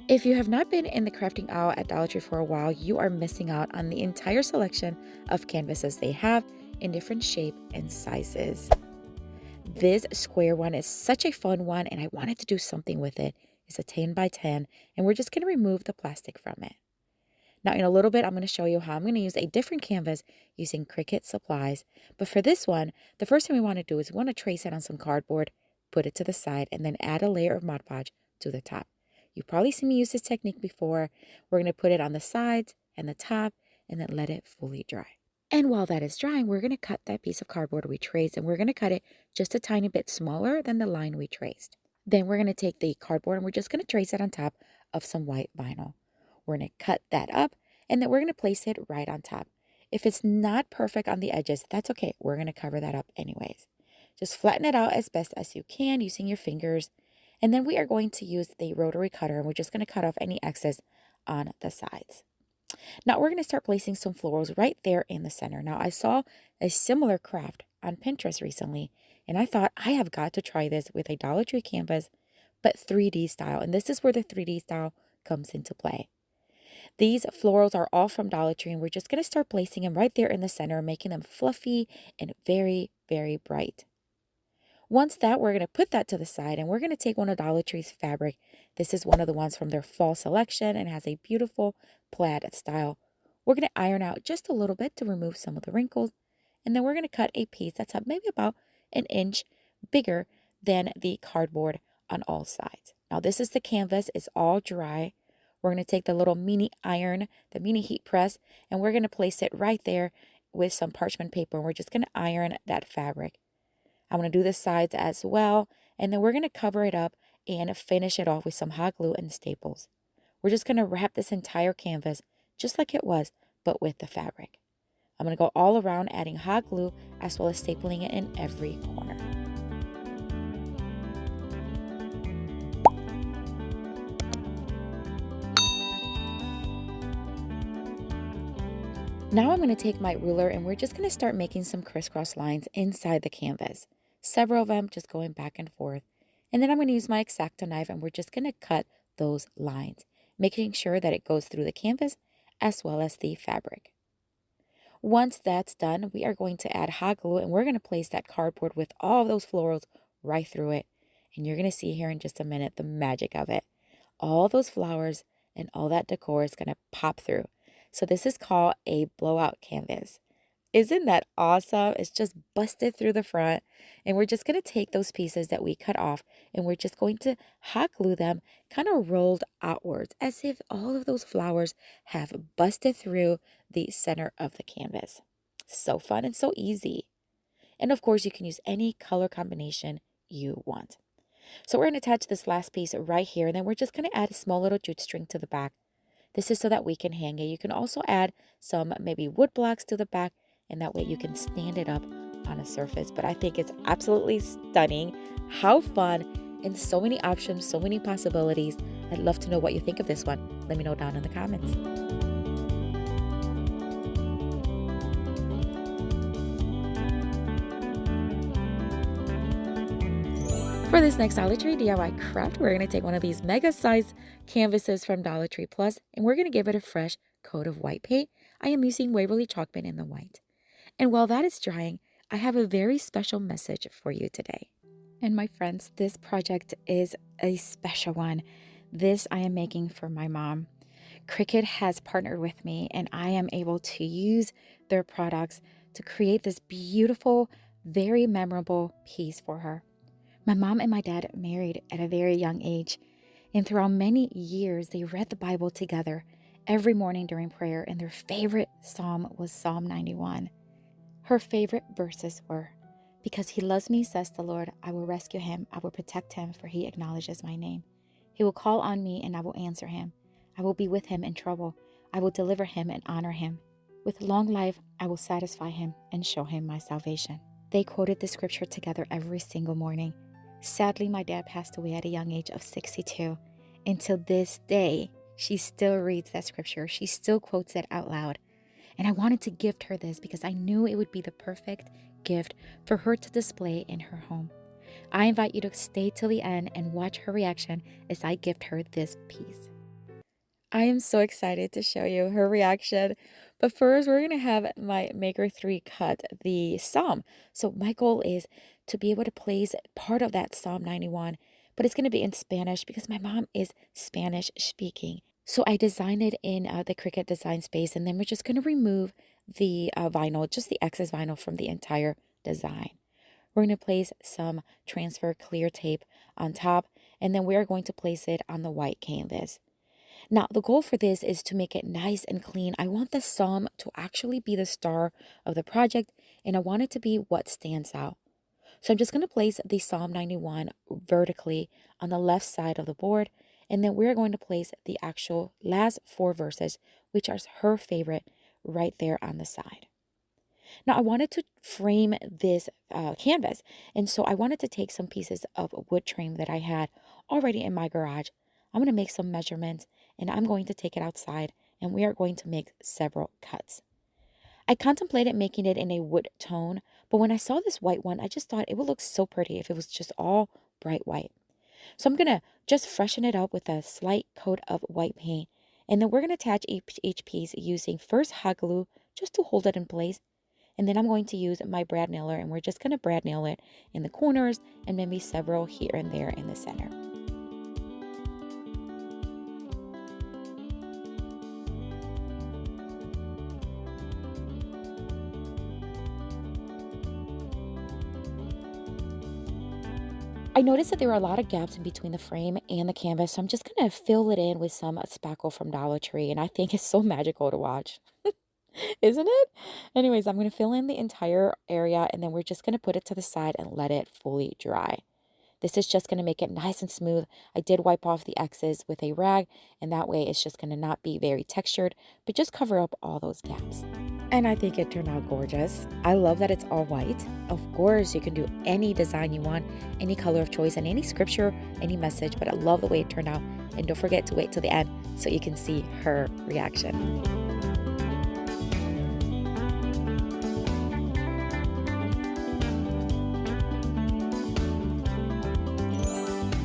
If you have not been in the crafting aisle at Dollar Tree for a while, you are missing out on the entire selection of canvases they have in different shape and sizes. This square one is such a fun one, and I wanted to do something with it. It's a 10 by 10, and we're just going to remove the plastic from it. Now, in a little bit, I'm going to show you how I'm going to use a different canvas using Cricut supplies. But for this one, the first thing we want to do is we want to trace it on some cardboard, put it to the side, and then add a layer of Mod Podge to the top. You've probably seen me use this technique before. We're going to put it on the sides and the top, and then let it fully dry. And while that is drying, we're going to cut that piece of cardboard we traced, and we're going to cut it just a tiny bit smaller than the line we traced. Then we're going to take the cardboard and we're just going to trace it on top of some white vinyl. We're going to cut that up, and then we're going to place it right on top. If it's not perfect on the edges, that's okay. We're going to cover that up anyways. Just flatten it out as best as you can using your fingers. And then we are going to use the rotary cutter, and we're just going to cut off any excess on the sides. Now we're going to start placing some florals right there in the center. Now I saw a similar craft on Pinterest recently, and I thought I have got to try this with a Dollar Tree canvas, but 3D style. And this is where the 3D style comes into play. These florals are all from Dollar Tree, and we're just going to start placing them right there in the center, making them fluffy and very, very bright. Once that, we're going to put that to the side, and we're going to take one of Dollar Tree's fabric. This is one of the ones from their fall selection and has a beautiful plaid style. We're going to iron out just a little bit to remove some of the wrinkles, and then we're going to cut a piece that's maybe about an inch bigger than the cardboard on all sides. Now this is the canvas. It's all dry. We're going to take the little mini iron, the mini heat press, and we're going to place it right there with some parchment paper, and we're just going to iron that fabric. I'm going to do the sides as well, and then we're going to cover it up and finish it off with some hot glue and staples. We're just going to wrap this entire canvas just like it was, but with the fabric. I'm going to go all around adding hot glue as well as stapling it in every corner. Now I'm going to take my ruler, and we're just going to start making some crisscross lines inside the canvas. Several of them just going back and forth. And then I'm going to use my X-Acto knife, and we're just going to cut those lines, making sure that it goes through the canvas as well as the fabric. Once that's done, we are going to add hot glue, and we're going to place that cardboard with all of those florals right through it. And you're going to see here in just a minute the magic of it. All those flowers and all that decor is going to pop through. So this is called a blowout canvas. Isn't that awesome? It's just busted through the front. And we're just going to take those pieces that we cut off, and we're just going to hot glue them kind of rolled outwards as if all of those flowers have busted through the center of the canvas. So fun and so easy. And of course, you can use any color combination you want. So we're going to attach this last piece right here, and then we're just going to add a small little jute string to the back. This is so that we can hang it. You can also add some maybe wood blocks to the back, and that way you can stand it up on a surface. But I think it's absolutely stunning. How fun, and so many options, so many possibilities. I'd love to know what you think of this one. Let me know down in the comments. For this next Dollar Tree DIY craft, we're going to take one of these mega size canvases from Dollar Tree Plus, and we're going to give it a fresh coat of white paint. I am using Waverly Chalk Paint in the white. And while that is drying, I have a very special message for you today. And my friends, this project is a special one. This I am making for my mom. Cricut has partnered with me, and I am able to use their products to create this beautiful, very memorable piece for her. My mom and my dad married at a very young age, and throughout many years, they read the Bible together every morning during prayer, and their favorite psalm was Psalm 91. Her favorite verses were, "Because he loves me, says the Lord, I will rescue him, I will protect him, for he acknowledges my name. He will call on me, and I will answer him. I will be with him in trouble. I will deliver him and honor him. With long life, I will satisfy him and show him my salvation." They quoted the scripture together every single morning. Sadly, my dad passed away at a young age of 62. Until this day, she still reads that scripture. She still quotes it out loud. And I wanted to gift her this because I knew it would be the perfect gift for her to display in her home. I invite you to stay till the end and watch her reaction as I gift her this piece. I am so excited to show you her reaction. But first, we're going to have my Maker 3 cut the Psalm. So my goal is to be able to place part of that Psalm 91, but it's going to be in Spanish because my mom is Spanish speaking. So I designed it in the Cricut design space, and then we're just going to remove the vinyl, just the excess vinyl from the entire design. We're going to place some transfer clear tape on top, and then we are going to place it on the white canvas. Now, the goal for this is to make it nice and clean. I want the psalm to actually be the star of the project, and I want it to be what stands out. So I'm just going to place the Psalm 91 vertically on the left side of the board, and then we're going to place the actual last 4 verses, which are her favorite, right there on the side. Now, I wanted to frame this canvas, and so I wanted to take some pieces of wood trim that I had already in my garage. I'm going to make some measurements, and I'm going to take it outside, and we are going to make several cuts. I contemplated making it in a wood tone, but when I saw this white one, I just thought it would look so pretty if it was just all bright white. So I'm going to just freshen it up with a slight coat of white paint, and then we're going to attach each piece using first hot glue just to hold it in place. And then I'm going to use my brad nailer, and we're just going to brad nail it in the corners and maybe several here and there in the center. I noticed that there were a lot of gaps in between the frame and the canvas, so I'm just going to fill it in with some spackle from Dollar Tree, and I think it's so magical to watch. Isn't it? Anyways, I'm going to fill in the entire area, and then we're just going to put it to the side and let it fully dry. This is just going to make it nice and smooth. I did wipe off the excess with a rag, and that way it's just going to not be very textured, but just cover up all those gaps. And I think it turned out gorgeous. I love that it's all white. Of course, you can do any design you want, any color of choice, and any scripture, any message, but I love the way it turned out. And don't forget to wait till the end so you can see her reaction.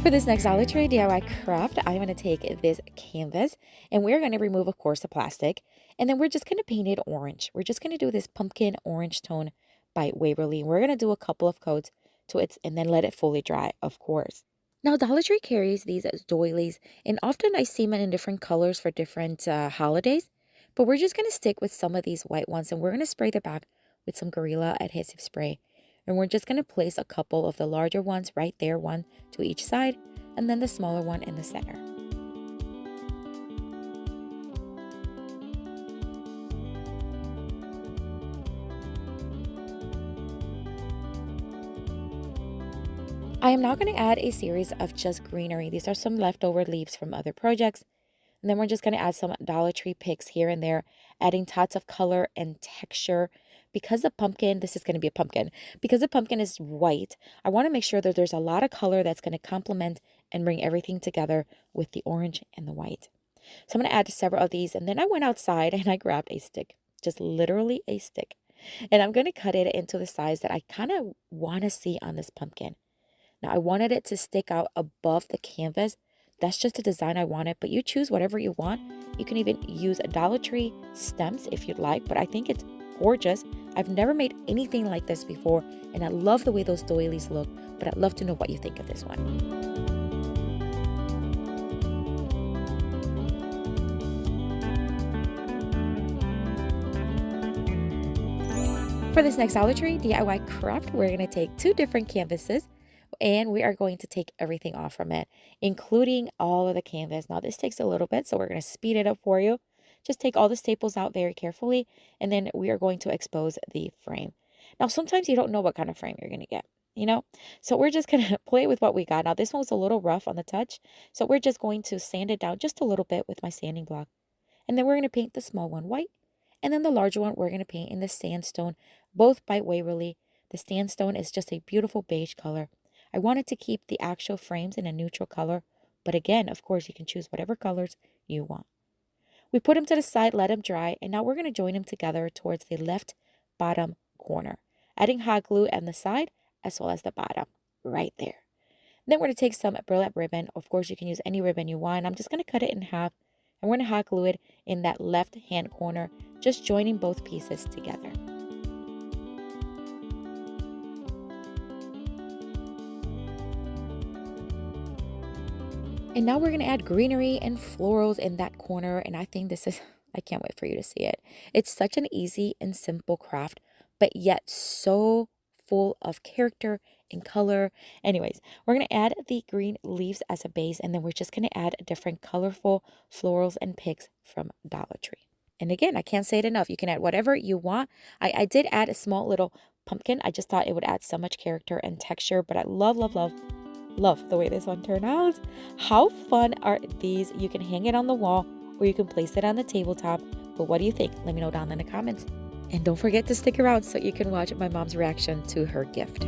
For this next Dollar Tree DIY craft, I'm going to take this canvas, and we're going to remove, of course, the plastic, and then we're just going to paint it orange. We're just going to do this pumpkin orange tone by Waverly. We're going to do a couple of coats to it and then let it fully dry, of course. Now, Dollar Tree carries these as doilies, and often I see them in different colors for different holidays, but we're just going to stick with some of these white ones, and we're going to spray the back with some Gorilla adhesive spray. And we're just going to place a couple of the larger ones right there, one to each side, and then the smaller one in the center. I am now going to add a series of just greenery. These are some leftover leaves from other projects. And then we're just going to add some Dollar Tree picks here and there, adding tots of color and texture. Because the pumpkin, this is going to be a pumpkin, because the pumpkin is white, I want to make sure that there's a lot of color that's going to complement and bring everything together with the orange and the white. So I'm going to add several of these, and then I went outside and I grabbed a stick, just literally a stick. And I'm going to cut it into the size that I kind of want to see on this pumpkin. Now, I wanted it to stick out above the canvas. That's just the design I wanted, but you choose whatever you want. You can even use Dollar Tree stems if you'd like, but I think it's gorgeous. I've never made anything like this before, and I love the way those doilies look, but I'd love to know what you think of this one. For this next Dollar Tree DIY craft, we're going to take 2 different canvases, and we are going to take everything off from it, including all of the canvas. Now, this takes a little bit, so we're going to speed it up for you. Just take all the staples out very carefully, and then we are going to expose the frame. Now, sometimes you don't know what kind of frame you're going to get, So we're just going to play with what we got. Now, this one was a little rough on the touch, so we're just going to sand it down just a little bit with my sanding block. And then we're going to paint the small one white, and then the larger one we're going to paint in the sandstone, both by Waverly. The sandstone is just a beautiful beige color. I wanted to keep the actual frames in a neutral color, but again, of course, you can choose whatever colors you want. We put them to the side, let them dry, and now we're going to join them together towards the left bottom corner, adding hot glue on the side as well as the bottom right there. Then we're going to take some burlap ribbon. Of course, you can use any ribbon you want. I'm just going to cut it in half, I'm going to hot glue it in that left hand corner, just joining both pieces together. And now we're going to add greenery and florals in that corner. And I think this is, I can't wait for you to see it. It's such an easy and simple craft, but yet so full of character and color. Anyways, we're going to add the green leaves as a base, and then we're just going to add different colorful florals and picks from Dollar Tree. And again, I can't say it enough. You can add whatever you want. I did add a small little pumpkin. I just thought it would add so much character and texture, but I love the way this one turned out. How fun are these? You can hang it on the wall or you can place it on the tabletop. But what do you think? Let me know down in the comments. And don't forget to stick around so you can watch my mom's reaction to her gift.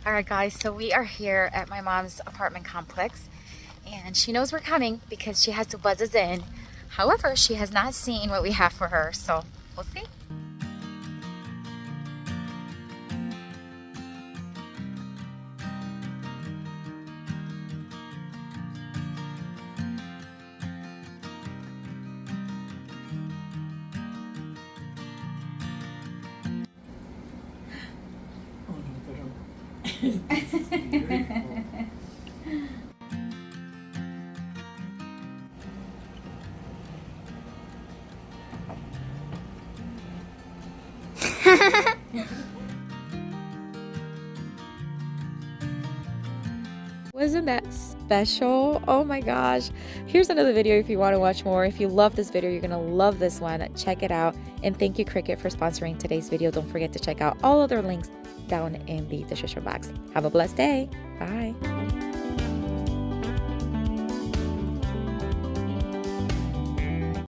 All right, guys, so we are here at my mom's apartment complex, and she knows we're coming because she has to buzz us in. However, she has not seen what we have for her, so we'll see. Wasn't that special? Oh my gosh. Here's another video if you want to watch more. If you love this video, you're gonna love this one. Check it out. And thank you, Cricut, for sponsoring today's video. Don't forget to check out all other links down in the description box. Have a blessed day. Bye.